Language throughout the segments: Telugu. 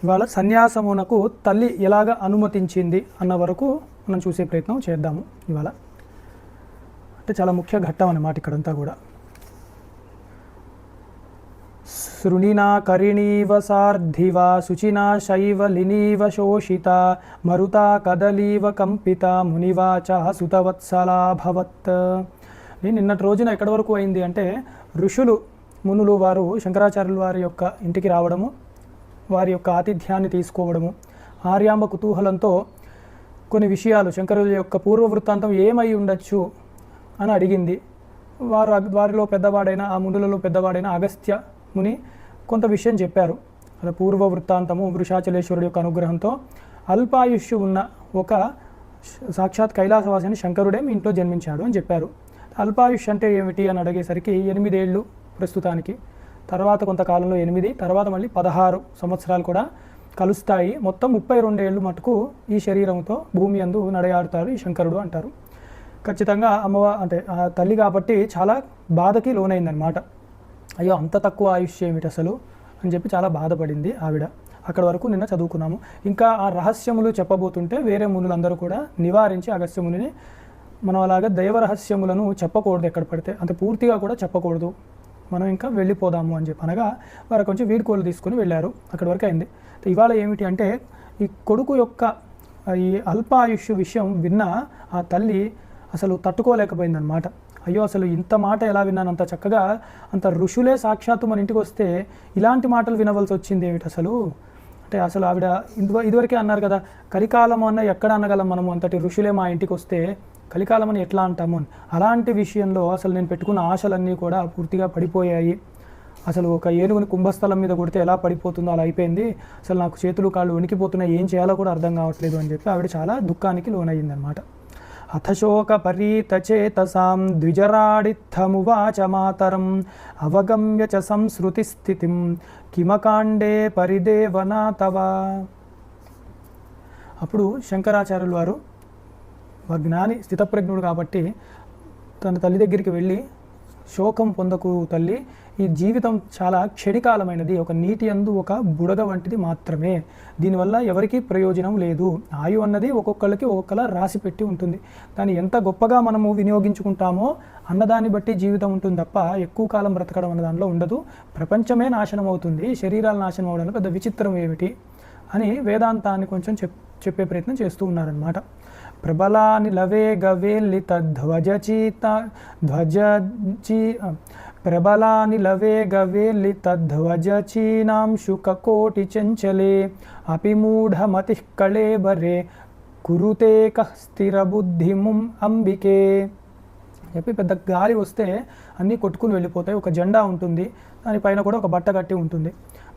ఇవాళ సన్యాసమునకు తల్లి ఎలాగ అనుమతించింది అన్న వరకు మనం చూసే ప్రయత్నం చేద్దాము. ఇవాళ అంటే చాలా ముఖ్య ఘట్టం అన్నమాట ఇక్కడంతా కూడా. శృణినా కరిణీవ సార్ధివ శుచినా శైవ లినీవ శోషిత మరుతా కదలీవ కంపిత మునివాచ సుతవత్సలాభవత్. నిన్నటి రోజున ఎక్కడి వరకు అయింది అంటే ఋషులు మునులు వారు శంకరాచార్యుల వారి యొక్క ఇంటికి రావడము, వారి యొక్క ఆతిథ్యాన్ని తీసుకోవడము, ఆర్యాంబ కుతూహలంతో కొన్ని విషయాలు శంకరుల యొక్క పూర్వ వృత్తాంతం ఏమై ఉండొచ్చు అని అడిగింది. వారిలో పెద్దవాడైన ఆ మునులలో పెద్దవాడైన అగస్త్య ముని కొంత విషయం చెప్పారు. అలా పూర్వ వృత్తాంతము వృషాచలేశ్వరుడి యొక్క అనుగ్రహంతో అల్పాయుష్యు ఉన్న ఒక సాక్షాత్ కైలాసవాసిని శంకరుడే మీ ఇంట్లో జన్మించాడు అని చెప్పారు. అల్పాయుష్ అంటే ఏమిటి అని అడిగేసరికి 8 ఏళ్ళు ప్రస్తుతానికి, తర్వాత కొంతకాలంలో 8, తర్వాత మళ్ళీ 16 సంవత్సరాలు కూడా కలుస్తాయి. మొత్తం 32 ఏళ్ళు మటుకు ఈ శరీరంతో భూమి అందు నడయాడుతారు ఈ శంకరుడు అంటారు. ఖచ్చితంగా అంటే ఆ తల్లి కాబట్టి చాలా బాధకి లోనైందనమాట. అయ్యో అంత తక్కువ ఆయుష్ ఏమిటి అసలు అని చెప్పి చాలా బాధపడింది ఆవిడ. అక్కడ వరకు నిన్న చదువుకున్నాము. ఇంకా ఆ రహస్యములు చెప్పబోతుంటే వేరే మునులందరూ కూడా నివారించి అగస్త్యముని మనం అలాగా దైవ రహస్యములను చెప్పకూడదు, ఎక్కడ పడితే అంత పూర్తిగా కూడా చెప్పకూడదు, మనం ఇంకా వెళ్ళిపోదాము అని చెప్పి అనగా వారు కొంచెం వీడ్కోలు తీసుకుని వెళ్ళారు. అక్కడి వరకు అయింది. ఇవాళ ఏమిటి అంటే ఈ కొడుకు యొక్క ఈ అల్పాయుష్ విషయం విన్న ఆ తల్లి అసలు తట్టుకోలేకపోయిందనమాట. అయ్యో అసలు ఇంత మాట ఎలా విన్నాను, అంత చక్కగా అంత ఋషులే సాక్షాత్తు మన ఇంటికి వస్తే ఇలాంటి మాటలు వినవలసి వచ్చింది ఏమిటి అసలు అంటే అసలు ఆవిడ ఇదివరకే అన్నారు కదా, కలికాలం అన్న ఎక్కడ అనగలం మనము, అంతటి ఋషులే మా ఇంటికి వస్తే కలికాలం అని ఎట్లా అంటాము అని. అలాంటి విషయంలో అసలు నేను పెట్టుకున్న ఆశలన్నీ కూడా పూర్తిగా పడిపోయాయి. అసలు ఒక ఏనుగుని కుంభస్థలం మీద కొడితే ఎలా పడిపోతుందో అలా అయిపోయింది. అసలు నాకు చేతులు కాళ్ళు వణికిపోతున్నాయి, ఏం చేయాలో కూడా అర్థం కావట్లేదు అని చెప్పి ఆవిడ చాలా దుఃఖానికి లోనయ్యిందనమాట. అథశోక పరీతచేతసాం ద్విజరాడిత్తమువాచ మాతరం అవగమ్య చ సంస్కృతి స్థితిం కిమకాండే పరిదేవనా తవ. అప్పుడు శంకరాచార్యుల వారు జ్ఞాని స్థితప్రజ్ఞుడు కాబట్టి తన తల్లి దగ్గరికి వెళ్ళి, శోకం పొందకు తల్లి, ఈ జీవితం చాలా క్షణికాలమైనది, ఒక నీటి అందు ఒక బుడగ వంటిది మాత్రమే, దీనివల్ల ఎవరికీ ప్రయోజనం లేదు. ఆయు అన్నది ఒక్కొక్కళ్ళకి ఒక్కొక్కలా రాసి పెట్టి ఉంటుంది. దాన్ని ఎంత గొప్పగా మనము వినియోగించుకుంటామో అన్నదాన్ని బట్టి జీవితం ఉంటుంది తప్ప ఎక్కువ కాలం బ్రతకడం అన్న దానిలో ఉండదు. ప్రపంచమే నాశనం అవుతుంది, శరీరాలు నాశనం అవడానికి పెద్ద విచిత్రం ఏమిటి అని వేదాంతాన్ని కొంచెం చెప్పే ప్రయత్నం చేస్తూ ఉన్నారనమాట. ప్రబలాని లవే గవేల్లిత ప్రబలాని లవే గవేల్లిత ధ్వజచీనాం శుకకోటి చంచలే అపిమూఢమతి కళేబరే కురుతే కః స్థిరబుద్ధిముం అంబికే చెప్పి పెద్ద గాలి వస్తే అన్నీ కొట్టుకుని వెళ్ళిపోతాయి. ఒక జెండా ఉంటుంది, దానిపైన కూడా ఒక బట్ట కట్టి ఉంటుంది.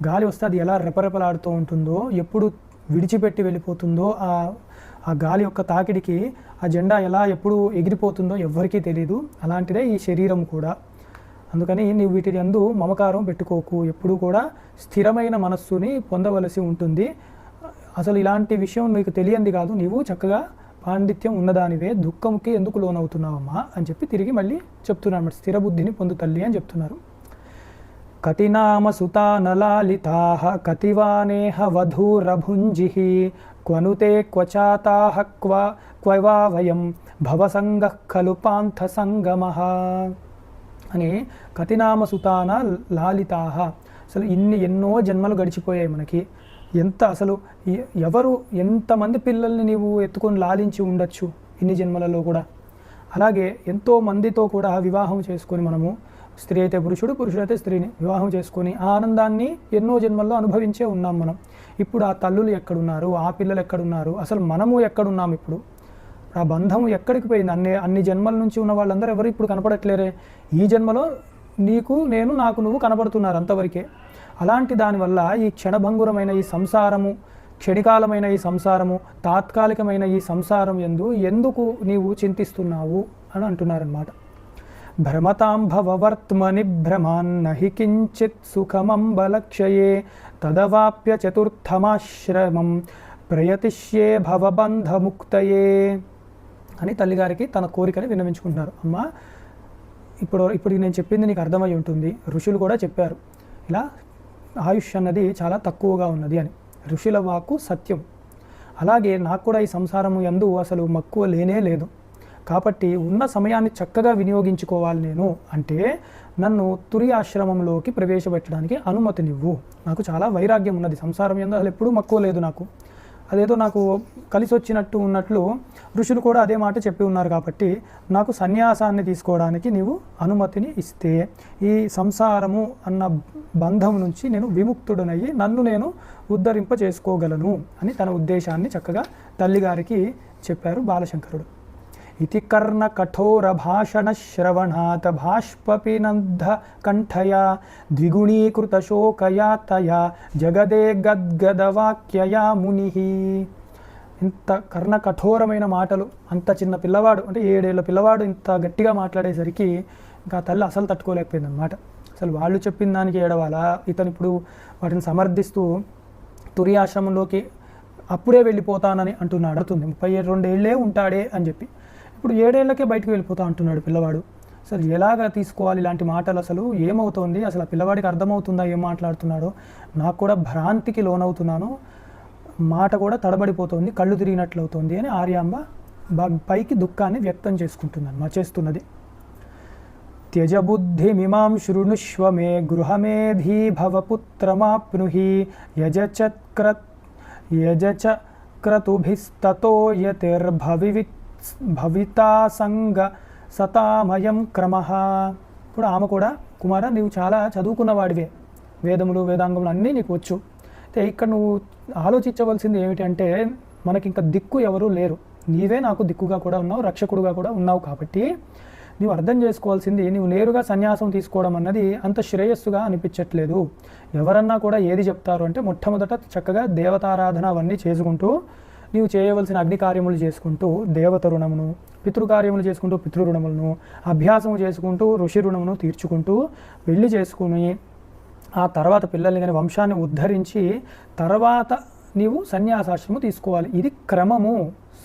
గాలి వస్తే అది ఎలా రెపరెపలాడుతూ ఉంటుందో, ఎప్పుడు విడిచిపెట్టి వెళ్ళిపోతుందో, ఆ గాలి యొక్క తాకిడికి ఆ జెండా ఎలా ఎప్పుడు ఎగిరిపోతుందో ఎవ్వరికీ తెలియదు. అలాంటిదే ఈ శరీరం కూడా. అందుకని నీవు వీటి యందు మమకారం పెట్టుకోకు, ఎప్పుడూ కూడా స్థిరమైన మనస్సుని పొందవలసి ఉంటుంది. అసలు ఇలాంటి విషయం నీకు తెలియంది కాదు, నీవు చక్కగా పాండిత్యం ఉన్నదానివే, దుఃఖంకి ఎందుకు లోనవుతున్నావమ్మా అని చెప్పి తిరిగి మళ్ళీ చెప్తున్నారు అన్నమాట. స్థిర బుద్ధిని పొందు తల్లి అని చెప్తున్నారు. కతినామ సుతానలాలితాః కతివానేహ వధూరభుంజిః క్వనుతే క్వచాతాః క్వవా వయం భవసంగః ఖలు పాంథ సంగమః అని. కతినామ సుతాన లాలితాః, అసలు ఎన్నో జన్మలు గడిచిపోయాయి మనకి. అసలు ఎవరు ఎంతమంది పిల్లల్ని నీవు ఎత్తుకొని లాలించి ఉండొచ్చు ఇన్ని జన్మలలో కూడా. అలాగే ఎంతో మందితో కూడా వివాహం చేసుకొని మనము, స్త్రీ అయితే పురుషుడు, పురుషుడైతే స్త్రీని వివాహం చేసుకొని ఆ ఆనందాన్ని ఎన్నో జన్మల్లో అనుభవించే ఉన్నాం మనం. ఇప్పుడు ఆ తల్లులు ఎక్కడున్నారు, ఆ పిల్లలు ఎక్కడున్నారు, అసలు మనము ఎక్కడున్నాం ఇప్పుడు, ఆ బంధం ఎక్కడికి పోయింది? అన్ని జన్మల నుంచి ఉన్న వాళ్ళందరూ ఎవరు ఇప్పుడు కనపడట్లేరే. ఈ జన్మలో నీకు నేను, నాకు నువ్వు కనపడుతున్నారు అంతవరకే. అలాంటి దానివల్ల ఈ క్షణభంగురమైన ఈ సంసారము, క్షణికాలమైన ఈ సంసారము, తాత్కాలికమైన ఈ సంసారం ఎందుకు నీవు చింతిస్తున్నావు అని అంటున్నారన్నమాట. భ్రమతాం భవవర్త్మని భ్రమాన్నహి కించిత్ సుఖమంబలక్షయే తదవాప్య చతుర్థమాశ్రమం ప్రయతిష్యే భవబంధముక్తయే అని తల్లిగారికి తన కోరికని విన్నవించుకుంటున్నారు. అమ్మ, ఇప్పుడు నేను చెప్పింది నీకు అర్థమై ఉంటుంది, ఋషులు కూడా చెప్పారు ఇలా ఆయుష్ అన్నది చాలా తక్కువగా ఉన్నది అని. ఋషుల వాక్కు సత్యం. అలాగే నాకు కూడా ఈ సంసారము యందు అసలు మక్కువ లేనే లేదు. కాబట్టి ఉన్న సమయాన్ని చక్కగా వినియోగించుకోవాలి నేను అంటే నన్ను తురి ఆశ్రమంలోకి ప్రవేశపెట్టడానికి అనుమతినివ్వు. నాకు చాలా వైరాగ్యం ఉన్నది, సంసారం యందు అసలు ఎప్పుడూ మక్కువ లేదు నాకు. అదేదో నాకు కలిసి వచ్చినట్టు ఉన్నట్లు ఋషులు కూడా అదే మాట చెప్పి ఉన్నారు. కాబట్టి నాకు సన్యాసాన్ని తీసుకోవడానికి నీవు అనుమతిని ఇస్తే ఈ సంసారము అన్న బంధం నుంచి నేను విముక్తుడనయ్యి నన్ను నేను ఉద్ధరింప చేసుకోగలను అని తన ఉద్దేశాన్ని చక్కగా తల్లిగారికి చెప్పారు బాలశంకరుడు. ఇతి కర్ణ కఠోర భాషణ శ్రవణాత్ బాష్పపినంద కంఠయా ద్విగుణీకృత శోకయాతయా జగదే గద్గదవాక్యయా ముని. ఇంత కర్ణ కఠోరమైన మాటలు, అంత చిన్న పిల్లవాడు అంటే 7 ఏళ్ల పిల్లవాడు ఇంత గట్టిగా మాట్లాడేసరికి ఇంకా తల్లి అసలు తట్టుకోలేకపోయింది అన్నమాట. అసలు వాళ్ళు చెప్పిన దానికి ఏడవాలా, ఇతను ఇప్పుడు వాటిని సమర్థిస్తూ తురి ఆశ్రమంలోకి అప్పుడే వెళ్ళిపోతానని అంటున్నాడు. 32 ఏళ్ళే ఉంటాడే అని చెప్పి ఇప్పుడు 7 ఏళ్లకే బయటకు వెళ్ళిపోతా అంటున్నాడు పిల్లవాడు. అసలు ఎలాగ తీసుకోవాలి ఇలాంటి మాటలు, అసలు ఏమవుతోంది, అసలు ఆ పిల్లవాడికి అర్థమవుతుందా ఏం మాట్లాడుతున్నాడో, నాకు కూడా భ్రాంతికి లోనవుతున్నాను, మాట కూడా తడబడిపోతుంది, కళ్ళు తిరిగినట్లు అవుతుంది అని ఆర్యాంబ పైకి దుఃఖాన్ని వ్యక్తం చేస్తున్నది. త్యజబుద్ధిమిమాం శృణుష్వ మే గృహమేధీ భవపుత్రమాప్నుహి యజచక్రతుభిస్తతో యతిర్భవితా సంగ సతామయం క్రమః. ఇప్పుడు ఆమె కూడా, కుమార నీవు చాలా చదువుకున్నవాడివే, వేదములు వేదాంగములు అన్నీ నీకు వచ్చు. అయితే ఇక్కడ నువ్వు ఆలోచించవలసింది ఏమిటంటే మనకి ఇంకా దిక్కు ఎవరూ లేరు, నీవే నాకు దిక్కుగా కూడా ఉన్నావు, రక్షకుడుగా కూడా ఉన్నావు. కాబట్టి నీవు అర్థం చేసుకోవాల్సింది, నీవు నేరుగా సన్యాసం తీసుకోవడం అన్నది అంత శ్రేయస్సుగా అనిపించట్లేదు. ఎవరన్నా కూడా ఏది చెప్తారు అంటే మొట్టమొదట చక్కగా దేవతారాధన అవన్నీ చేసుకుంటూ నీవు చేయవలసిన అగ్ని కార్యములు చేసుకుంటూ దేవత రుణమును, పితృకార్యములు చేసుకుంటూ పితృరుణములను, అభ్యాసము చేసుకుంటూ ఋషి రుణమును తీర్చుకుంటూ పెళ్లి చేసుకుని ఆ తర్వాత పిల్లల్ని కానీ వంశాన్ని ఉద్ధరించి తర్వాత నీవు సన్యాసాశ్రమం తీసుకోవాలి. ఇది క్రమము,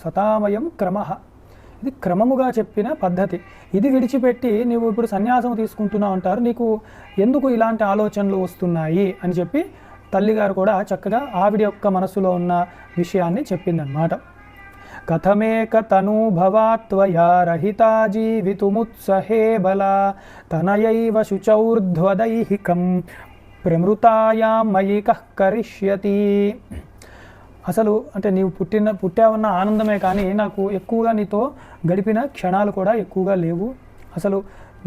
సతామయం క్రమః, ఇది క్రమముగా చెప్పిన పద్ధతి. ఇది విడిచిపెట్టి నీవు ఇప్పుడు సన్యాసం తీసుకుంటున్నావు అంటారు, నీకు ఎందుకు ఇలాంటి ఆలోచనలు వస్తున్నాయి అని చెప్పి తల్లిగారు కూడా చక్కగా ఆవిడ యొక్క మనసులో ఉన్న విషయాన్ని చెప్పిందన్నమాట. కథమేక తనూభవాత్వయా రహితా జీవితుముత్సహే బల తనయైవ శుచౌర్ధ్వదైహికం ప్రమృతాయాం మయి కః కరిష్యతి. అసలు అంటే నీవు పుట్టావన్న ఆనందమే కానీ నాకు ఎక్కువగా నీతో గడిపిన క్షణాలు కూడా ఎక్కువగా లేవు. అసలు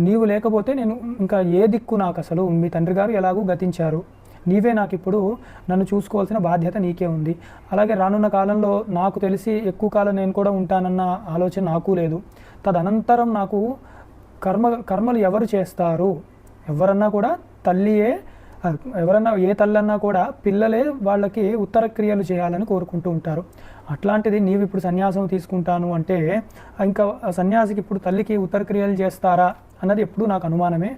నీవు లేకపోతే నేను ఇంకా ఏ దిక్కు నాకు, అసలు మీ తండ్రి గారు ఎలాగూ గతించారు, నీవే నాకు ఇప్పుడు నన్ను చూసుకోవాల్సిన బాధ్యత నీకే ఉంది. అలాగే రానున్న కాలంలో నాకు తెలిసి ఎక్కువ కాలం నేను కూడా ఉంటానన్న ఆలోచన నాకు లేదు. తదనంతరం నాకు కర్మలు ఎవరు చేస్తారు, ఎవరన్నా కూడా తల్లియే, ఎవరన్నా ఏ తల్లన్నా కూడా పిల్లలే వాళ్ళకి ఉత్తర క్రియలు చేయాలని కోరుకుంటూ ఉంటారు. అట్లాంటిది నీవు ఇప్పుడు సన్యాసం తీసుకుంటాను అంటే ఇంకా సన్యాసికి ఇప్పుడు తల్లికి ఉత్తర క్రియలు చేస్తారా అన్నది ఎప్పుడూ నాకు అనుమానమే.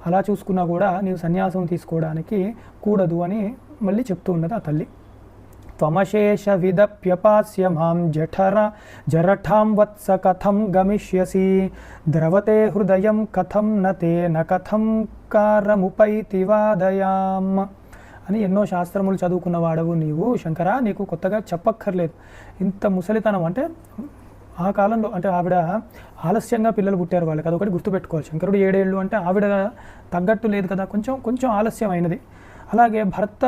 అలా చూసుకున్నా కూడా నీవు సన్యాసం తీసుకోవడానికి కూడదు అని మళ్ళీ చెప్తూ ఉన్నది ఆ తల్లి. త్వమశేష విదప్యపాస్య మాం జరఠాం వత్స కథం గమిష్యసి ద్రవతే హృదయం కథం నతే న కథం కారముపైతి వాదయాం అని ఎన్నో శాస్త్రములు చదువుకున్న వాడవు నీవు శంకరా, నీకు కొత్తగా చెప్పక్కర్లేదు. ఇంత ముసలితనం అంటే ఆ కాలంలో అంటే ఆవిడ ఆలస్యంగా పిల్లలు పుట్టారు వాళ్ళకి, అదొకటి గుర్తుపెట్టుకోవాలి. శంకరుడు 7 ఏళ్ళు అంటే ఆవిడ తగ్గట్టు లేదు కదా, కొంచెం ఆలస్యం అయినది. అలాగే భర్త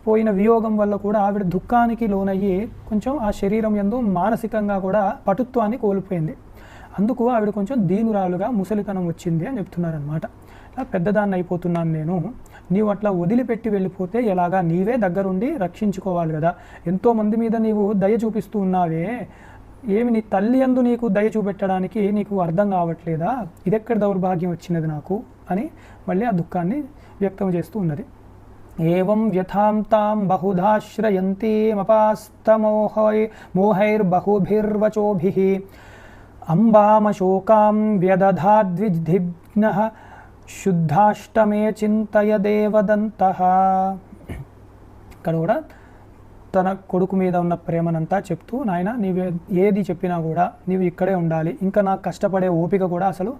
పోయిన వియోగం వల్ల కూడా ఆవిడ దుఃఖానికి లోనయ్యి కొంచెం ఆ శరీరం యందు మానసికంగా కూడా పటుత్వాన్ని కోల్పోయింది. అందుకు ఆవిడ కొంచెం దీనురాలుగా ముసలితనం వచ్చింది అని చెప్తున్నారనమాట. ఇలా పెద్దదాన్ని అయిపోతున్నాను నేను, నీవు అట్లా వదిలిపెట్టి వెళ్ళిపోతే ఎలాగా, నీవే దగ్గరుండి రక్షించుకోవాలి కదా, ఎంతోమంది మీద నీవు దయ చూపిస్తూ ఉన్నావే, ఏమి నీ తల్లి యందు నీకు దయ చూపెట్టడానికి నీకు అర్థం కావట్లేదా, ఇదెక్కడ దౌర్భాగ్యం వచ్చినది నాకు అని మళ్ళీ ఆ దుఃఖాన్ని వ్యక్తం చేస్తూ ఉన్నది. ఏవం వ్యథాం తాం బహుధాశ్రయంతీమపాస్తమోహైర్బహుభిర్వచోభిః అంబామశోకాం వ్యదధాద్విధిఘ్నః శుద్ధాష్టమే చింతయ దేవదంతః. ఇక్కడ కూడా తన కొడుకు మీద ఉన్న ప్రేమనంతా చెప్తూ, నాయన నీవు ఏది చెప్పినా కూడా నీవు ఇక్కడే ఉండాలి, ఇంకా నాకు కష్టపడే ఓపిక కూడా అసలు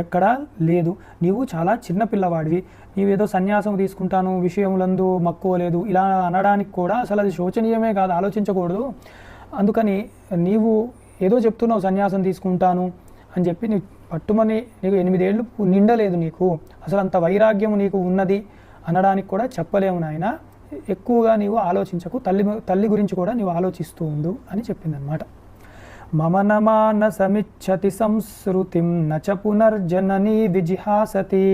ఎక్కడా లేదు, నీవు చాలా చిన్న పిల్లవాడివి, నీవేదో సన్యాసం తీసుకుంటాను విషయములందు మక్కువ లేదు ఇలా అనడానికి కూడా అసలు అది శోచనీయమే కాదు, ఆలోచించకూడదు. అందుకని నీవు ఏదో చెప్తున్నావు సన్యాసం తీసుకుంటాను అని చెప్పి నీ పట్టుమని నీకు 8 ఏళ్ళు నిండలేదు, నీకు అసలు అంత వైరాగ్యం నీకు ఉన్నది అనడానికి కూడా చెప్పలేము నాయన, ఎక్కువగా నీవు ఆలోచించకు, తల్లి గురించి కూడా నీవు ఆలోచిస్తూ ఉండు అని చెప్పిందనమాట. మమ నమాన సమిచ్చతి సంస్కృతిం నచ పునర్జననీ విజిహాసతి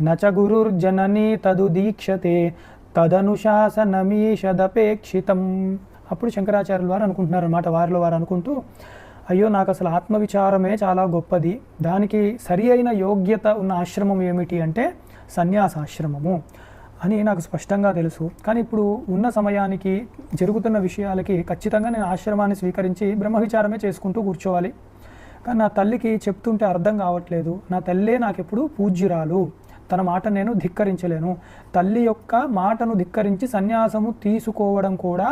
నచ గురుర్జననీ తదు దీక్షతే తదనుశాసనమీషదపేక్షితం. అప్పుడు శంకరాచార్యుల వారు అనుకుంటున్నారు అన్నమాట, వారిలో వారు అనుకుంటూ, అయ్యో నాకు అసలు ఆత్మవిచారమే చాలా గొప్పది, దానికి సరి అయిన యోగ్యత ఉన్న ఆశ్రమం ఏమిటి అంటే సన్యాసాశ్రమము అని నాకు స్పష్టంగా తెలుసు. కానీ ఇప్పుడు ఉన్న సమయానికి జరుగుతున్న విషయాలకి ఖచ్చితంగా నేను ఆశ్రమాన్ని స్వీకరించి బ్రహ్మవిచారమే చేసుకుంటూ కూర్చోవాలి. కానీ నా తల్లికి చెప్తుంటే అర్థం కావట్లేదు, నా తల్లే నాకెప్పుడు పూజ్యురాలు, తన మాట నేను ధిక్కరించలేను, తల్లి యొక్క మాటను ధిక్కరించి సన్యాసము తీసుకోవడం కూడా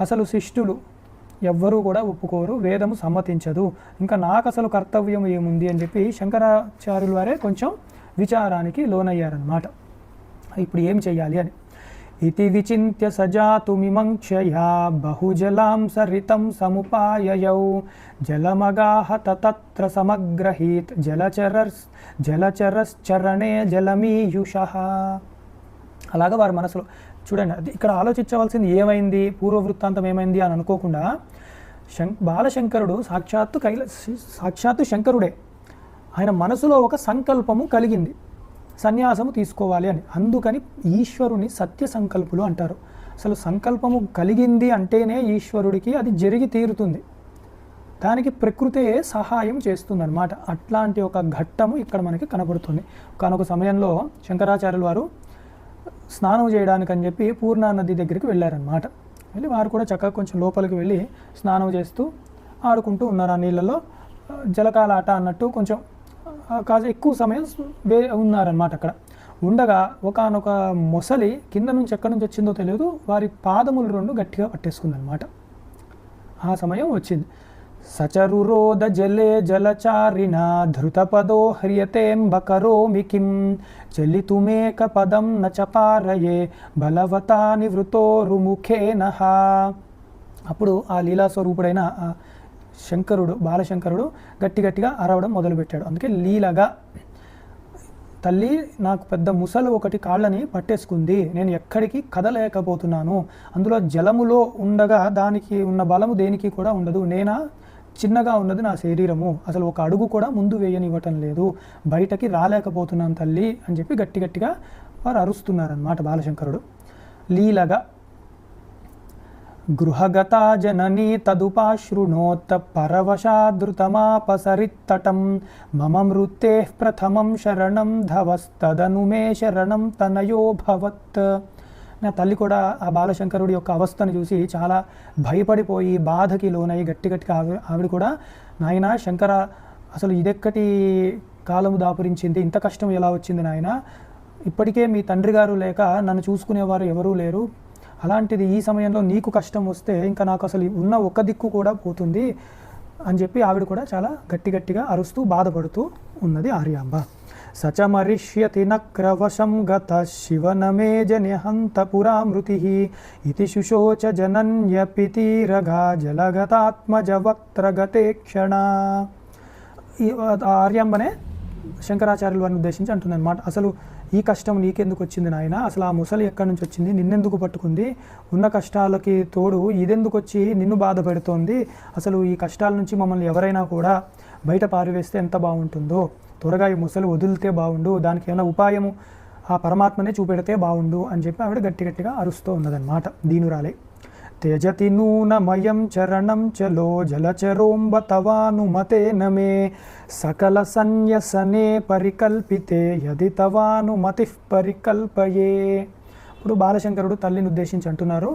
అసలు శిష్టులు ఎవ్వరూ కూడా ఒప్పుకోరు, వేదము సమ్మతించదు, ఇంకా నాకు అసలు కర్తవ్యం ఏముంది అని చెప్పి శంకరాచార్యుల వారే కొంచెం విచారానికి లోనయ్యారన్నమాట. ఇప్పుడు ఏం చెయ్యాలి అని. ఇతి విచింత్య సజాతుమిమం క్షయా బహుజలాం సరితం సముపాయయౌ జలమగాహ తత్ర సమగ్రహీత్ జలచరశ్చరణే జలమీయుషః. అలాగా వారి మనసులో చూడండి, అది ఇక్కడ ఆలోచించవలసింది ఏమైంది, పూర్వవృత్తాంతం ఏమైంది అని అనుకోకుండా బాలశంకరుడు సాక్షాత్తు శంకరుడే, ఆయన మనసులో ఒక సంకల్పము కలిగింది సన్యాసము తీసుకోవాలి అని. అందుకని ఈశ్వరుని సత్య సంకల్పులు అంటారు. అసలు సంకల్పము కలిగింది అంటేనే ఈశ్వరుడికి అది జరిగి తీరుతుంది, దానికి ప్రకృతే సహాయం చేస్తుందన్నమాట. అట్లాంటి ఒక ఘట్టము ఇక్కడ మనకి కనబడుతుంది. కానొక సమయంలో శంకరాచార్యుల వారు స్నానం చేయడానికి అని చెప్పి పూర్ణా నది దగ్గరికి వెళ్ళారనమాట. వెళ్ళి వారు కూడా చక్కగా కొంచెం లోపలికి వెళ్ళి స్నానం చేస్తూ ఆడుకుంటూ ఉన్నారు ఆ నీళ్ళలో, జలకాల ఆట అన్నట్టు కొంచెం కాస్త ఎక్కువ సమయం ఉన్నారనమాట. అక్కడ ఉండగా ఒకానొక మొసలి కింద నుంచి ఎక్కడి నుంచి వచ్చిందో తెలియదు, వారి పాదములు 2 గట్టిగా పట్టేసుకుందనమాట. ఆ సమయం వచ్చింది. సచరురోద జలే జలచారిణ ధృతపదో హ్రియతేంబకరోమి కిం చలితుమేక పదం నచపారయే బలవతా నివృతోరుముఖేనః. అప్పుడు ఆ లీలాస్వరూపుడైన శంకరుడు బాలశంకరుడు గట్టిగా అరవడం మొదలుపెట్టాడు. అందుకే లీలగా, తల్లి నాకు పెద్ద ముసలు ఒకటి కాళ్ళని పట్టేసుకుంది, నేను ఎక్కడికి కదలేకపోతున్నాను, అందులో జలములో ఉండగా దానికి ఉన్న బలము దేనికి కూడా ఉండదు, నేనా చిన్నగా ఉన్నది నా శరీరము, అసలు ఒక అడుగు కూడా ముందు వేయనివ్వటం లేదు, బయటకి రాలేకపోతున్నాను తల్లి అని చెప్పి గట్టిగా వారు అరుస్తున్నారన్నమాట బాలశంకరుడు. లీలగా గృహగతా జననీ తదుపాశృణోత్ పరవశాదృతమాపసరిత్తటం మమ మృత్తే ప్రథమం శరణం ధవస్తదను మే శరణం తనయో భవత్. నా తల్లి కూడా ఆ బాలశంకరుడి యొక్క అవస్థను చూసి చాలా భయపడిపోయి బాధకి లోనై గట్టిగా ఆవిడ కూడా, నాయన శంకర అసలు ఇదెక్కటి కాలము దాపురించింది, ఇంత కష్టం ఎలా వచ్చింది నాయన, ఇప్పటికే మీ తండ్రి గారు లేక నన్ను చూసుకునేవారు ఎవరూ లేరు, అలాంటిది ఈ సమయంలో నీకు కష్టం వస్తే ఇంకా నాకు అసలు ఉన్న ఒక దిక్కు కూడా పోతుంది అని చెప్పి ఆవిడ కూడా చాలా గట్టిగా అరుస్తూ బాధపడుతూ ఉన్నది ఆర్యాంబ. సచమరిష్యతి నక్రవశం గత శివనమే జనిహంత పురామృతి ఇది శుశోచ జనన్యపితీరగా జలగతాత్మజ వక్త్రగతే క్షణ. ఈ ఆర్యాంబనే శంకరాచార్యుల వారిని ఉద్దేశించి అంటుందన్నమాట, అసలు ఈ కష్టం నీకెందుకు వచ్చింది నాయన, అసలు ఆ ముసలి ఎక్కడి నుంచి వచ్చింది, నిన్నెందుకు పట్టుకుంది, ఉన్న కష్టాలకి తోడు ఇదెందుకు వచ్చి నిన్ను బాధ పెడుతోంది, అసలు ఈ కష్టాల నుంచి మమ్మల్ని ఎవరైనా కూడా బయట పారివేస్తే ఎంత బాగుంటుందో, త్వరగా ఈ ముసలి వదిలితే బాగుండు, దానికి ఏమైనా ఉపాయము ఆ పరమాత్మనే చూపెడితే బాగుండు అని చెప్పి ఆవిడ గట్టిగా అరుస్తూ ఉన్నదన్నమాట దీనురాలే. త్యజతి నూనమయం చరణం చలో జలచరోంబ తవానుమతేన మే సకల సన్యసనే పరికల్పితే యది తవానుమతి పరికల్పయే. ఇప్పుడు బాలశంకరుడు తల్లిని ఉద్దేశించి అంటున్నారు,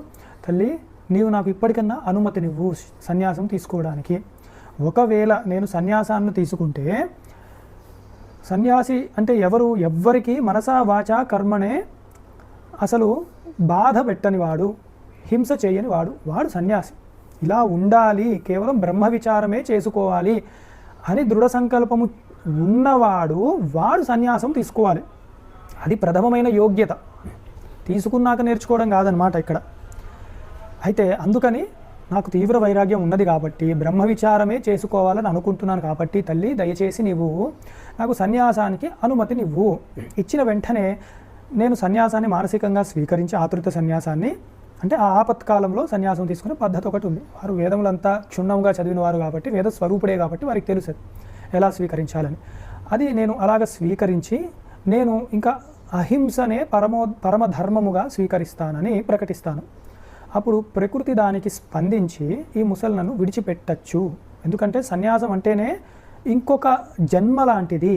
తల్లి నీవు నాకు ఇప్పటికన్నా అనుమతినివ్వు సన్యాసం తీసుకోవడానికి. ఒకవేళ నేను సన్యాసాన్ని తీసుకుంటే, సన్యాసి అంటే ఎవ్వరికి మనసా వాచా కర్మనే అసలు బాధ పెట్టనివాడు, హింస చేయని వాడు సన్యాసి. ఇలా ఉండాలి, కేవలం బ్రహ్మ విచారమే చేసుకోవాలి అని దృఢ సంకల్పము వాడు సన్యాసం తీసుకోవాలి. అది ప్రథమమైన యోగ్యత. తీసుకున్నాక నేర్చుకోవడం కాదనమాట ఇక్కడ. అయితే అందుకని నాకు తీవ్ర వైరాగ్యం ఉన్నది కాబట్టి బ్రహ్మ విచారమే చేసుకోవాలని అనుకుంటున్నాను కాబట్టి తల్లి దయచేసి నీవు నాకు సన్యాసానికి అనుమతినివ్వు. ఇచ్చిన వెంటనే నేను సన్యాసాన్ని మానసికంగా స్వీకరించి ఆతృత సన్యాసాన్ని, అంటే ఆ ఆపత్కాలంలో సన్యాసం తీసుకునే పద్ధతి ఒకటి ఉంది. వారు వేదములంతా క్షుణ్ణంగా చదివిన వారు కాబట్టి, వేద స్వరూపుడే కాబట్టి వారికి తెలుసు ఎలా స్వీకరించాలని. అది నేను అలాగ స్వీకరించి నేను ఇంకా అహింసనే పరమధర్మముగా స్వీకరిస్తానని ప్రకటిస్తాను. అప్పుడు ప్రకృతి దానికి స్పందించి ఈ ముసలినను విడిచిపెట్టచ్చు. ఎందుకంటే సన్యాసం అంటేనే ఇంకొక జన్మ లాంటిది.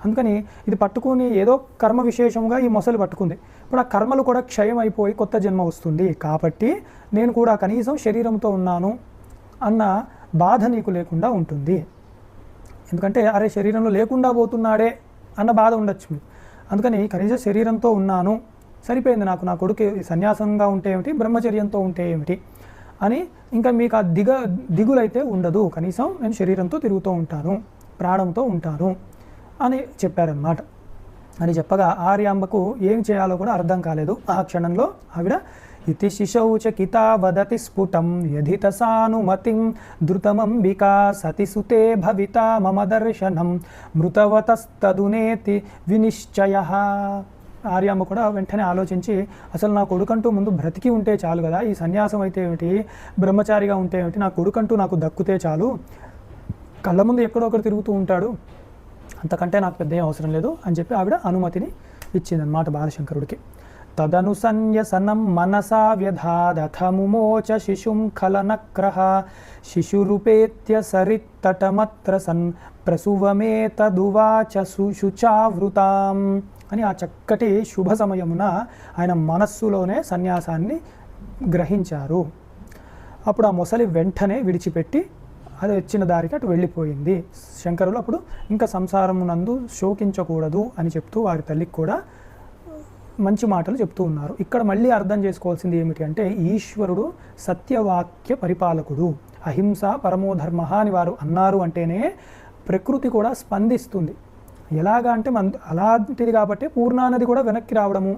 అందుకని ఇది పట్టుకుని ఏదో కర్మ విశేషంగా ఈ మొసలు పట్టుకుంది. ఇప్పుడు ఆ కర్మలు కూడా క్షయం అయిపోయి కొత్త జన్మ వస్తుంది. కాబట్టి నేను కూడా కనీసం శరీరంతో ఉన్నాను అన్న బాధ నీకు లేకుండా ఉంటుంది. ఎందుకంటే అరే శరీరంలో లేకుండా పోతున్నాడే అన్న బాధ ఉండొచ్చు. అందుకని కనీసం శరీరంతో ఉన్నాను, సరిపోయింది నాకు, నా కొడుకు సన్యాసంగా ఉంటే ఏమిటి, బ్రహ్మచర్యంతో ఉంటే ఏమిటి అని ఇంకా మీకు ఆ దిగులైతే ఉండదు. కనీసం నేను శరీరంతో తిరుగుతూ ఉంటాను, ప్రాణంతో ఉంటాను అని చెప్పారన్నమాట. అని చెప్పగా ఆర్యాంబకు ఏం చేయాలో కూడా అర్థం కాలేదు. ఆ క్షణంలో ఆవిడ ఇతి శిశౌచకితా వదతి స్ఫుటం యధిత సానుమతిం ధృతమంబికా సతిసుతే భవితా మమ దర్శనం మృతవతస్తదునేతి వినిశ్చయః. ఆర్యమ్మ కూడా వెంటనే ఆలోచించి అసలు నా కొడుకంటూ ముందు బ్రతికి ఉంటే చాలు కదా, ఈ సన్యాసం అయితే ఏమిటి, బ్రహ్మచారిగా ఉంటే ఏమిటి, నా కొడుకంటూ నాకు దక్కుతే చాలు, కళ్ళ ముందు ఎక్కడో ఒకటి తిరుగుతూ ఉంటాడు, అంతకంటే నాకు పెద్ద ఏం అవసరం లేదు అని చెప్పి ఆవిడ అనుమతిని ఇచ్చిందన్నమాట బాలశంకరుడికి. తదను సన్యసనం మనసా వ్యధాదథ ముమోచ శిశుం ఖలనక్రః శిశురుపేత్య సరిత్తటమత్ర సన్ ప్రసువమే తదువాచ శుచావృతాం అని ఆ చక్కటి శుభ సమయమున ఆయన మనస్సులోనే సన్యాసాన్ని గ్రహించారు. అప్పుడు ఆ మొసలి వెంటనే విడిచిపెట్టి అది వచ్చిన దారికి అటు వెళ్ళిపోయింది. శంకరులు అప్పుడు ఇంకా సంసారమునందు శోకించకూడదు అని చెప్తూ వారి తల్లికి కూడా మంచి మాటలు చెప్తూ ఉన్నారు. ఇక్కడ మళ్ళీ అర్థం చేసుకోవాల్సింది ఏమిటి అంటే ఈశ్వరుడు సత్యవాక్య పరిపాలకుడు, అహింస పరమోధర్మ అని వారు అన్నారు అంటేనే ప్రకృతి కూడా స్పందిస్తుంది. ఎలాగా అంటే అలాంటిది కాబట్టి పూర్ణానది కూడా వెనక్కి రావడము,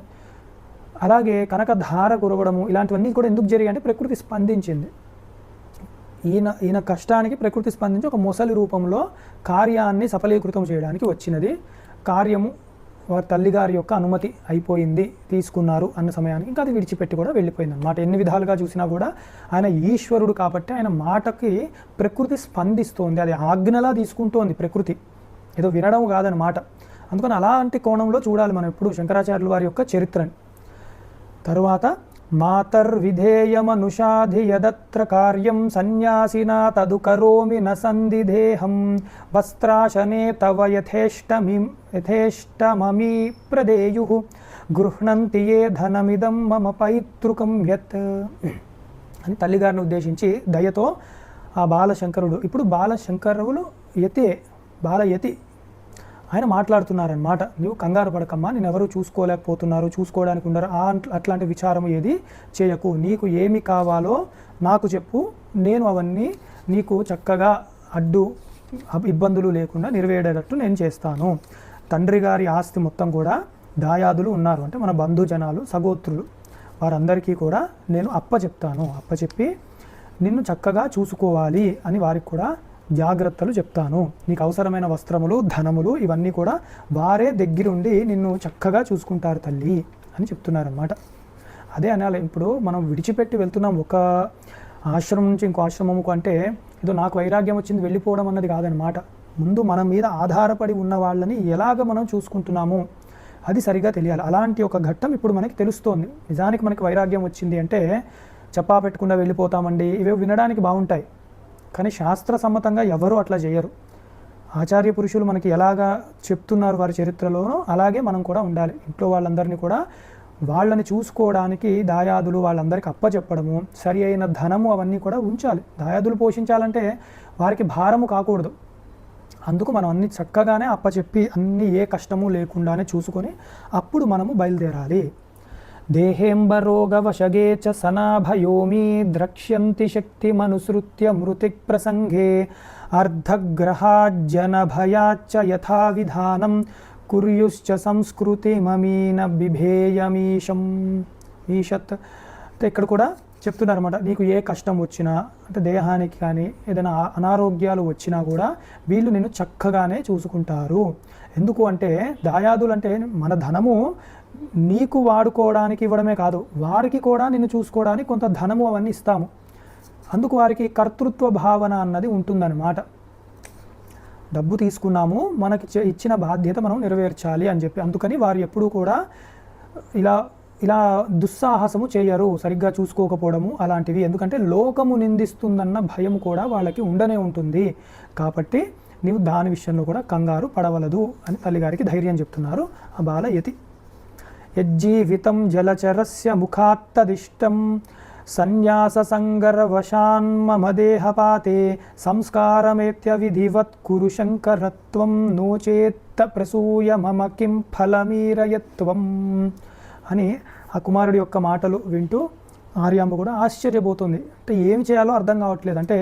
అలాగే కనకధార కురవడము, ఇలాంటివన్నీ కూడా ఎందుకు జరిగాయి అంటే ప్రకృతి స్పందించింది. ఈయన కష్టానికి ప్రకృతి స్పందించి ఒక మొసలి రూపంలో కార్యాన్ని సఫలీకృతం చేయడానికి వచ్చినది. కార్యము వారి తల్లిగారి యొక్క అనుమతి అయిపోయింది, తీసుకున్నారు అన్న సమయానికి ఇంకా అది విడిచిపెట్టి కూడా వెళ్ళిపోయింది అన్నమాట. ఎన్ని విధాలుగా చూసినా కూడా ఆయన ఈశ్వరుడు కాబట్టి ఆయన మాటకి ప్రకృతి స్పందిస్తోంది, అది ఆజ్ఞలా తీసుకుంటోంది ప్రకృతి, ఏదో వినడం కాదనమాట. అందుకని అలాంటి కోణంలో చూడాలి మనం ఎప్పుడు శంకరాచార్యుల వారి యొక్క చరిత్రని. తరువాత మాతర్విధేయమనుషాధి యదత్ర కార్యం సన్యాసినా తదు కరోమి న సందిదేహం వస్త్రాశనే తవ యథేష్టమమీ ప్రదేయు గృహ్ణంతి ఏ ధనమిదం మమ పైతృకం యత్ అని తల్లిగారిని ఉద్దేశించి దయతో ఆ బాలశంకరుడు, ఇప్పుడు బాలశంకరులు బాలయతి ఆయన మాట్లాడుతున్నారనమాట. నువ్వు కంగారు పడకమ్మా, నేను ఎవరు చూసుకోలేకపోతున్నారు, చూసుకోవడానికి ఉండరు, అట్లాంటి విచారం ఏది చేయకు, నీకు ఏమి కావాలో నాకు చెప్పు, నేను అవన్నీ నీకు చక్కగా ఇబ్బందులు లేకుండా నెరవేరేటట్టు నేను చేస్తాను. తండ్రి గారి ఆస్తి మొత్తం కూడా దాయాదులు ఉన్నారు, అంటే మన బంధుజనాలు సగోత్రులు, వారందరికీ కూడా నేను అప్పచెప్పి నిన్ను చక్కగా చూసుకోవాలి అని వారికి కూడా జాగ్రత్తలు చెప్తాను. నీకు అవసరమైన వస్త్రములు, ధనములు ఇవన్నీ కూడా వారే దగ్గరుండి నిన్ను చక్కగా చూసుకుంటారు తల్లి అని చెప్తున్నారన్నమాట. అదే అనాలి. ఇప్పుడు మనం విడిచిపెట్టి వెళ్తున్నాం ఒక ఆశ్రమం నుంచి ఇంకో ఆశ్రమముకు అంటే ఏదో నాకు వైరాగ్యం వచ్చింది వెళ్ళిపోవడం అన్నది కాదనమాట. ముందు మన మీద ఆధారపడి ఉన్న వాళ్ళని ఎలాగ మనం చూసుకుంటున్నాము అది సరిగా తెలియాలి. అలాంటి ఒక ఘట్టం ఇప్పుడు మనకి తెలుస్తోంది. నిజానికి మనకి వైరాగ్యం వచ్చింది అంటే చెప్పా పెట్టకుండా వెళ్ళిపోతామండి, ఇవే వినడానికి బాగుంటాయి, కానీ శాస్త్ర సమ్మతంగా ఎవరు అట్లా చేయరు. ఆచార్య పురుషులు మనకి ఎలాగా చెప్తున్నారు వారి చరిత్రలోనో అలాగే మనం కూడా ఉండాలి. ఇంట్లో వాళ్ళందరినీ కూడా వాళ్ళని చూసుకోవడానికి దాయాదులు వాళ్ళందరికీ అప్పచెప్పడము, సరి అయిన ధనము అవన్నీ కూడా ఉంచాలి. దాయాదులు పోషించాలంటే వారికి భారము కాకూడదు. అందుకు మనం అన్ని చక్కగానే అప్పచెప్పి అన్ని ఏ కష్టము లేకుండానే చూసుకొని అప్పుడు మనము బయలుదేరాలి. దేహేంబరోగవశగే చ సనాభయోమి ద్రక్ష్యంతి శక్తిమనుసృత్య మృతిక్ ప్రసంగే అర్ధగ్రహాజ్జనభయాచ్చ యథా విధానం కుర్యుశ్చ సంస్కృతిమమీన బిభేయమీశం ఈషత్. అంటే ఇక్కడ కూడా చెప్తున్నారు అనమాట, నీకు ఏ కష్టం వచ్చినా అంటే దేహానికి కానీ ఏదైనా అనారోగ్యాలు వచ్చినా కూడా వీళ్ళు నిన్ను చక్కగానే చూసుకుంటారు. ఎందుకు అంటే దాయాదులు అంటే మన ధనము నీకు వాడుకోవడానికి ఇవ్వడమే కాదు, వారికి కూడా నిన్ను చూసుకోవడానికి కొంత ధనము అవన్నీ ఇస్తాము. అందుకు వారికి కర్తృత్వ భావన అన్నది ఉంటుందన్నమాట. డబ్బు తీసుకున్నాము, మనకి ఇచ్చిన బాధ్యత మనం నెరవేర్చాలి అని చెప్పి. అందుకని వారు ఎప్పుడూ కూడా ఇలా దుస్సాహసము చేయరు, సరిగ్గా చూసుకోకపోవడము అలాంటివి. ఎందుకంటే లోకము నిందిస్తుందన్న భయం కూడా వాళ్ళకి ఉండనే ఉంటుంది. కాబట్టి నీవు దాని విషయంలో కూడా కంగారు పడవలదు అని తల్లిగారికి ధైర్యం చెప్తున్నారు ఆ బాలయతి. యజ్జీవితం జలచరస్య ముఖాత్తదిష్టం సన్యాస సంగర్వశాన్మమదేహపాతే సంస్కారమేత్య విధివత్ కురు శంకరత్వం నోచేత్త ప్రసూయ మమ కిం ఫలమీరయత్వం అని ఆ కుమారుడి యొక్క మాటలు వింటూ ఆర్యాంబ కూడా ఆశ్చర్యపోతుంది. అంటే ఏమి చేయాలో అర్థం కావట్లేదు. అంటే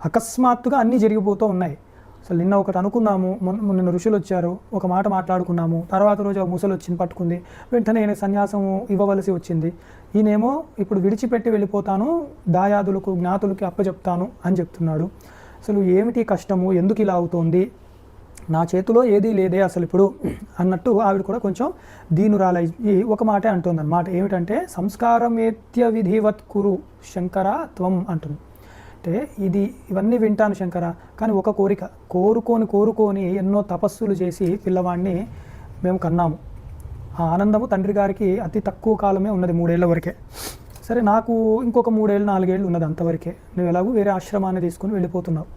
అకస్మాత్తుగా అన్నీ జరిగిపోతూ ఉన్నాయి. అసలు నిన్న ఒకటి అనుకున్నాము, నిన్న ఋషులు వచ్చారు, ఒక మాట మాట్లాడుకున్నాము, తర్వాత రోజు ఒక ముసలు వచ్చింది పట్టుకుంది, వెంటనే నేను సన్యాసం ఇవ్వవలసి వచ్చింది. ఈయనేమో ఇప్పుడు విడిచిపెట్టి వెళ్ళిపోతాను, దాయాదులకు జ్ఞాతులకి అప్పచెప్తాను అని చెప్తున్నాడు. అసలు ఏమిటి కష్టము, ఎందుకు ఇలా అవుతోంది, నా చేతిలో ఏదీ లేదే అసలు ఇప్పుడు అన్నట్టు ఆవిడ కూడా కొంచెం దీనురాలై ఒక మాటే అంటుంది అన్నమాట. ఏమిటంటే సంస్కారమేత్య విధివత్ కురు శంకర త్వం అంటుంది. అంటే ఇవన్నీ వింటాను శంకర, కానీ ఒక కోరిక కోరుకొని ఎన్నో తపస్సులు చేసి పిల్లవాడిని మేము కన్నాము. ఆ ఆనందము తండ్రి గారికి అతి తక్కువ కాలమే ఉన్నది, 3 ఏళ్ల వరకే. సరే నాకు ఇంకొక 3 ఏళ్ళు 4 ఏళ్ళు ఉన్నది, అంతవరకే. నువ్వు ఎలాగూ వేరే ఆశ్రమాన్ని తీసుకుని వెళ్ళిపోతున్నావు.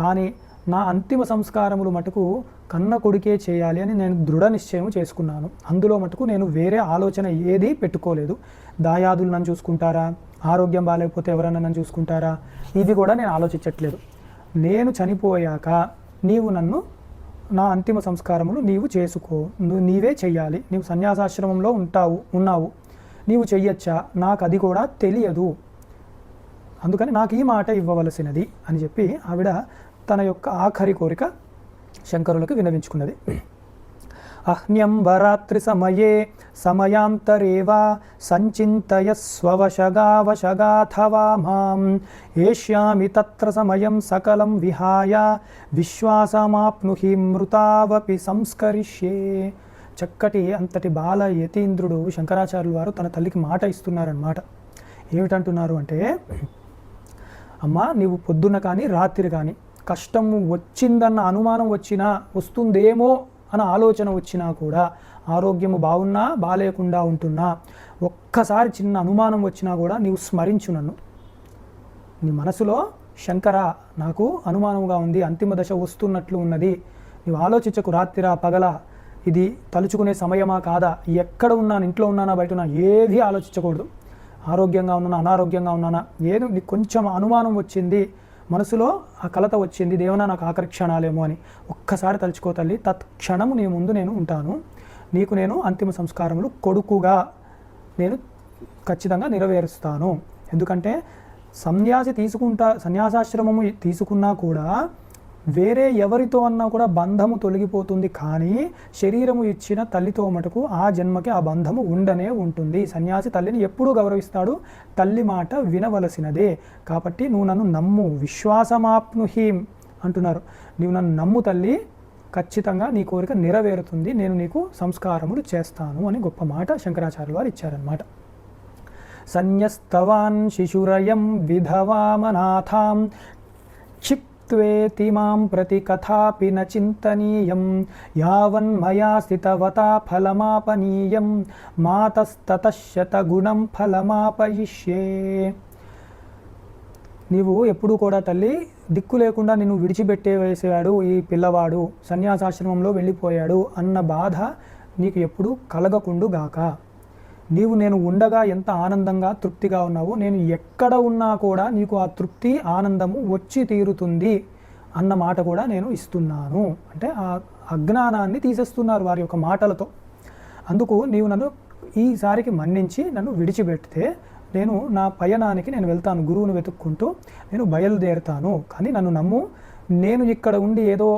కానీ నా అంతిమ సంస్కారములు మటుకు కన్న కొడుకే చేయాలి అని నేను దృఢ నిశ్చయం చేసుకున్నాను. అందులో మటుకు నేను వేరే ఆలోచన ఏదీ పెట్టుకోలేదు. దాయాదులు నన్ను చూసుకుంటారా, ఆరోగ్యం బాగాలేకపోతే ఎవరన్నా నన్ను చూసుకుంటారా, ఇది కూడా నేను ఆలోచించట్లేదు. నేను చనిపోయాక నీవు నన్ను నా అంతిమ సంస్కారములు నీవు చేసుకో, నీవే చెయ్యాలి. నీవు సన్యాసాశ్రమంలో ఉన్నావు, నీవు చెయ్యొచ్చా, నాకు అది కూడా తెలియదు, అందుకని నాకు ఈ మాట ఇవ్వవలసినది అని చెప్పి ఆవిడ తన యొక్క ఆఖరి కోరిక శంకరులకు వినవించుకున్నది. అహ్న్యం వరాత్రి సమయే సమయాంతరేవా సంచింతయస్వవశగావశగాథవా మాం ఏష్యామి తత్ర సమయం సకలం విహాయ విశ్వాసమాప్నుహి మృతావపి సంస్కరిష్యే. చక్కటి అంతటి బాల యతీంద్రుడు శంకరాచార్యుల వారు తన తల్లికి మాట ఇస్తున్నారన్నమాట. ఏమిటంటున్నారు అంటే, అమ్మా నీవు పొద్దున్న కానీ రాత్రి కానీ కష్టము వచ్చిందన్న అనుమానం వస్తుందేమో అన్న ఆలోచన వచ్చినా కూడా, ఆరోగ్యము బాగున్నా బాలేకుండా ఉంటున్నా, ఒక్కసారి చిన్న అనుమానం వచ్చినా కూడా నీవు స్మరించు నన్ను. నీ మనసులో శంకర నాకు అనుమానంగా ఉంది, అంతిమ దశ వస్తున్నట్లు ఉన్నది, నీవు ఆలోచించకు, రాత్రిరా పగల ఇది తలుచుకునే సమయమా కాదా, ఎక్కడ ఉన్నాను, ఇంట్లో ఉన్నానా బయట ఉన్నా, ఏది ఆలోచించకూడదు. ఆరోగ్యంగా ఉన్నానా అనారోగ్యంగా ఉన్నానా, ఏదో నీకు కొంచెం అనుమానం వచ్చింది, మనసులో ఆ కలత వచ్చింది, దేవనా నాకు ఆఖరి క్షణాలేమో అని ఒక్కసారి తలుచుకో తల్లి, తత్క్షణము నీ ముందు నేను ఉంటాను, నీకు నేను అంతిమ సంస్కారములు కొడుకుగా నేను ఖచ్చితంగా నెరవేరుస్తాను. ఎందుకంటే సన్యాసాశ్రమము తీసుకున్నా కూడా వేరే ఎవరితో అన్నా కూడా బంధము తొలగిపోతుంది, కానీ శరీరము ఇచ్చిన తల్లితో మటుకు ఆ జన్మకి ఆ బంధము ఉండనే ఉంటుంది. సన్యాసి తల్లిని ఎప్పుడూ గౌరవిస్తాడు, తల్లి మాట వినవలసినదే. కాబట్టి నువ్వు నన్ను నమ్ము, విశ్వాసమాప్నుహీం అంటున్నారు. నీవు నన్ను నమ్ము తల్లి, ఖచ్చితంగా నీ కోరిక నెరవేరుతుంది, నేను నీకు సంస్కారములు చేస్తాను అని గొప్ప మాట శంకరాచార్యుల వారు ఇచ్చారన్నమాట. సన్యస్తవాన్ శిశురయం విధవామనాథాం క్షిప్త్వేతి మాం ప్రతి కథాపి న చింతనీయం యావన్మయా స్థితవతా ఫలమాపనీయం మాతస్తతశతగుణం ఫలమాపయిష్యే. నీవు ఎప్పుడూ కూడా తల్లి దిక్కు లేకుండా నిన్ను విడిచిపెట్టేవేసాడు ఈ పిల్లవాడు, సన్యాసాశ్రమంలో వెళ్ళిపోయాడు అన్న బాధ నీకు ఎప్పుడూ కలగకుండుగాక. నేను ఉండగా ఎంత ఆనందంగా తృప్తిగా ఉన్నావో, నేను ఎక్కడ ఉన్నా కూడా నీకు ఆ తృప్తి ఆనందము వచ్చి తీరుతుంది అన్న మాట కూడా నేను ఇస్తున్నాను. అంటే ఆ అజ్ఞానాన్ని తీసేస్తున్నారు వారి యొక్క మాటలతో. అందుకు నీవు నన్ను ఈసారికి మన్నించి నన్ను విడిచిపెడితే నేను నా పయనానికి నేను వెళ్తాను, గురువును వెతుక్కుంటూ నేను బయలుదేరుతాను. కానీ నన్ను నమ్ము, నేను ఇక్కడ ఉండి ఏదో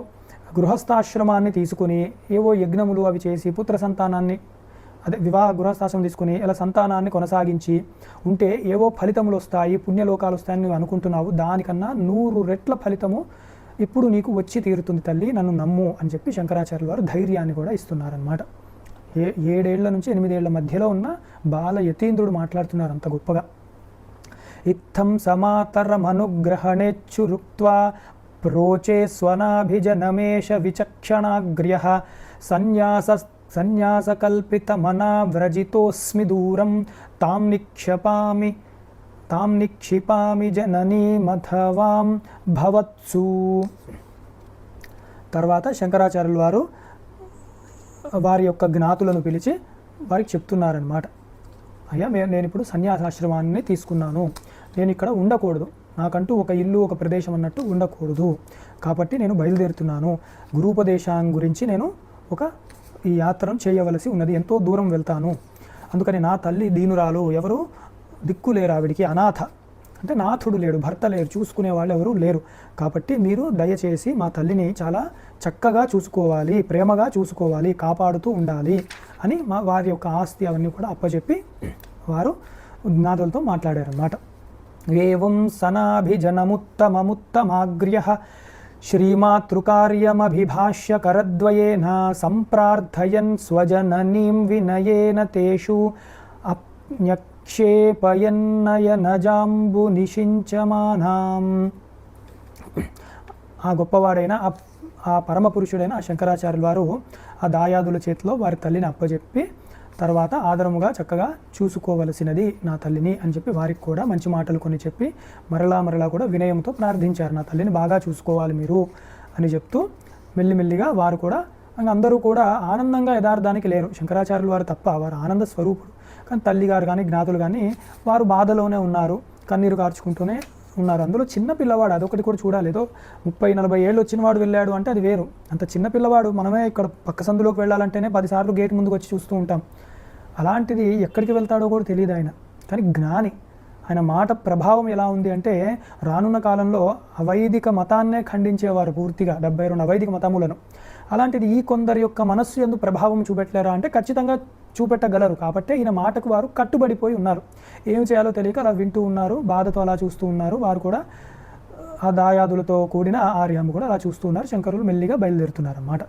గృహస్థాశ్రమాన్ని తీసుకుని ఏవో యజ్ఞములు అవి చేసి పుత్ర సంతానాన్ని వివాహ గృహస్థాశ్రమం తీసుకుని ఇలా సంతానాన్ని కొనసాగించి ఉంటే ఏవో ఫలితములు వస్తాయి, పుణ్యలోకాలు వస్తాయని నువ్వు అనుకుంటున్నావు. దానికన్నా 100 రెట్ల ఫలితము ఇప్పుడు నీకు వచ్చి తీరుతుంది తల్లి, నన్ను నమ్ము అని చెప్పి శంకరాచార్యుల వారు ధైర్యాన్ని కూడా ఇస్తున్నారన్నమాట. 7 ఏళ్ల నుంచి 8 ఏళ్ల మధ్యలో ఉన్న బాల యతీంద్రుడు మాట్లాడుతున్నారు అంత గొప్పగా. ఇత్థం సమాతరమనుగ్రహణేచ్చురుక్త్వా ప్రోచే స్వనాభిజనమేష విచక్షణాగ్ర్యః సన్యాసకల్పితమనావ్రజితోస్మి దూరం తాం నిక్షిపామి జననీమథవాం భవత్సు. తర్వాత శంకరాచార్యుల వారు వారి యొక్క జ్ఞాతులను పిలిచి వారికి చెప్తున్నారనమాట. అయ్యా, నేను ఇప్పుడు సన్యాసాశ్రమాన్ని తీసుకున్నాను, నేను ఇక్కడ ఉండకూడదు, నాకంటూ ఒక ఇల్లు ఒక ప్రదేశం అన్నట్టు ఉండకూడదు, కాబట్టి నేను బయలుదేరుతున్నాను. గురూపదేశం గురించి నేను ఈ యాత్రను చేయవలసి ఉన్నది, ఎంతో దూరం వెళ్తాను. అందుకని నా తల్లి దీనురాలు, ఎవరు దిక్కు లేరు, ఆవిడికి అనాథ అంటే నాథుడు లేడు, భర్త లేరు, చూసుకునే వాళ్ళు ఎవరు లేరు. కాబట్టి మీరు దయచేసి మా తల్లిని చాలా చక్కగా చూసుకోవాలి, ప్రేమగా చూసుకోవాలి, కాపాడుతూ ఉండాలి అని వారి యొక్క ఆస్తి అవన్నీ కూడా అప్పచెప్పి వారు జ్ఞాతులతో మాట్లాడారన్నమాట. ఏవం సనాభిజనముత్తమముత్తమాగ్ర్యః శ్రీమాతృకార్యమభిభాష్య కరద్వయేన సంప్రార్థయన్ స్వజననీం వినయేన తేషు అప్న్యక్షేపయన్నయనజాంబు నిషించమానాం. ఆ గొప్పవాడైన ఆ పరమపురుషుడైన ఆ శంకరాచార్యుల వారు ఆ దాయాదుల చేతిలో వారి తల్లిని అప్పచెప్పి తర్వాత ఆదరముగా చక్కగా చూసుకోవలసినది నా తల్లిని అని చెప్పి వారికి కూడా మంచి మాటలు కొన్ని చెప్పి మరలా కూడా వినయంతో ప్రార్థించారు, నా తల్లిని బాగా చూసుకోవాలి మీరు అని చెప్తూ మెల్లిమెల్లిగా వారు కూడా అందరూ కూడా ఆనందంగా యథార్థానికి లేరు, శంకరాచార్యుల వారు తప్ప, వారు ఆనంద స్వరూపుడు. కానీ తల్లిగారు కానీ జ్ఞాతులు కానీ వారు బాధలోనే ఉన్నారు, కన్నీరు కార్చుకుంటూనే ఉన్నారు. అందులో చిన్న పిల్లవాడు, అదొకటి కూడా చూడాలి. ఏదో 30-40 ఏళ్ళు వచ్చిన వాడు వెళ్ళాడు అంటే అది వేరు. అంత చిన్న పిల్లవాడు, మనమే ఇక్కడ పక్క సందులోకి వెళ్ళాలంటేనే 10 సార్లు గేట్ ముందుకు వచ్చి చూస్తూ ఉంటాం. అలాంటిది ఎక్కడికి వెళ్తాడో కూడా తెలియదు ఆయన. కానీ జ్ఞాని, ఆయన మాట ప్రభావం ఎలా ఉంది అంటే రానున్న కాలంలో అవైదిక మతాన్నే ఖండించేవారు పూర్తిగా, 72 అవైదిక మతములను. అలాంటిది ఈ కొందరి యొక్క మనస్సు యందు ప్రభావం చూపెట్టలేరా అంటే ఖచ్చితంగా చూపెట్టగలరు. కాబట్టి ఈయన మాటకు వారు కట్టుబడిపోయి ఉన్నారు, ఏం చేయాలో తెలియక అలా వింటూ ఉన్నారు, బాధతో అలా చూస్తూ ఉన్నారు. వారు కూడా ఆ దాయాదులతో కూడిన ఆర్యము కూడా అలా చూస్తూ ఉన్నారు. శంకరులు మెల్లిగా బయలుదేరుతున్నారు అన్నమాట.